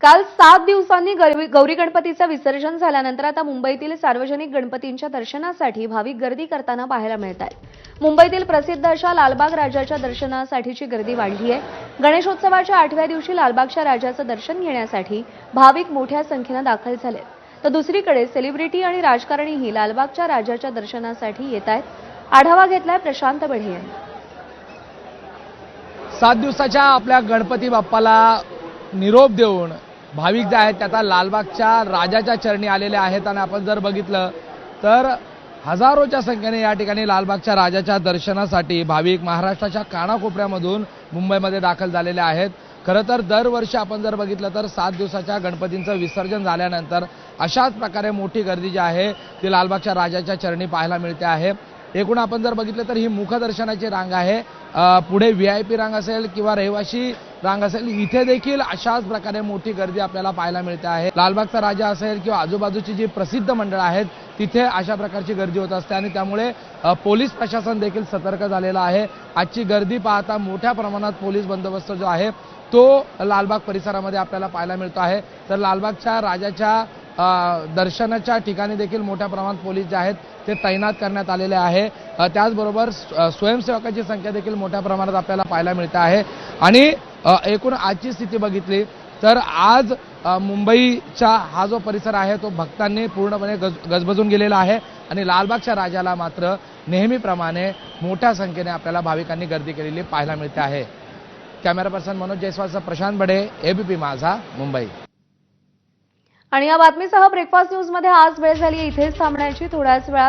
काल 7 दिवसांनी गौरी गणपतीचं विसर्जन झाल्यानंतर आता मुंबईतील सार्वजनिक गणपतींच्या दर्शनासाठी भाविक गर्दी करताना पाहायला मिळत आहेत। मुंबईतील प्रसिद्ध अशा लालबाग राजाच्या दर्शनासाठीची गर्दी वाढली आहे। गणेशोत्सवाच्या 8व्या दिवशी लालबागच्या राजाचं दर्शन घेण्यासाठी भाविक मोठ्या संख्येने दाखल झाले, तर दुसरीकडे सेलिब्रिटी आणि राजकारणीही लालबागच्या राजाच्या दर्शनासाठी येत आहेत। आढावा घेतलाय प्रशांत बढे यांनी। 7 दिवसाच्या आपल्या गणपती बाप्पाला निरोप देऊन भाविक जे आहेत ते आता लालबागच्या राजाच्या चरणी आलेले आहेत। आणि आपण जर बघितलं तर हजारोच्या संख्येने या ठिकाणी लालबागच्या राजाच्या दर्शनासाठी भाविक महाराष्ट्राच्या कानाकोपऱ्यामधून मुंबईमध्ये दाखल झालेले आहेत। खरं तर दरवर्षी आपण जर बघितलं तर 7 दिवसाच्या गणपतींचं विसर्जन झाल्यानंतर अशाच प्रकारे मोठी गर्दी जी आहे ती लालबागच्या राजाच्या चरणी पाहायला मिळते आहे। एकूण आपण जर बघितलं तर ही मुखदर्शनाची रांग आहे। पुढे VIP रांग असेल किंवा रहिवाशी रांग असेल, इथे देखील अशाच प्रकारे मोठी गर्दी आपल्याला पाहायला मिळते आहे। लालबागचा राजा असेल किंवा आजूबाजूची जी प्रसिद्ध मंडळं आहेत तिथे अशा प्रकारची गर्दी होत असते आणि त्यामुळे पोलीस प्रशासन देखील सतर्क झालेलं आहे। आजची गर्दी पाहता मोठ्या प्रमाणात पोलीस बंदोबस्त जो आहे तो लालबाग परिसरामध्ये आपल्याला पाहायला मिळतो आहे। तर लालबागच्या राजाच्या दर्शनाच्या ठिकाणी देखील मोठ्या प्रमाणात पोलीस जे आहेत ते तैनात करण्यात आलेले आहे। त्याचबरोबर स्वयंसेवकाची संख्या देखील मोठ्या प्रमाणात आपल्याला पाहायला मिळते आहे। आणि एकूण आजची स्थिती बघितली तर आज मुंबईचा हा जो परिसर आहे तो भक्तांनी पूर्णपणे गजबजून गेलेला आहे आणि लालबागच्या राजाला मात्र नेहमीप्रमाणे मोठ्या संख्येने आपल्याला भाविकांनी गर्दी केलेली पाहायला मिळते आहे। कॅमेरा पर्सन मनोज जयस्वालसह प्रशांत बडे, ABP माझा, मुंबई। आणि या बातमीसह ब्रेकफास्ट न्यूज मध्ये आज वेळ झाली इथेच थांबण्याची। थोड्याच वेळात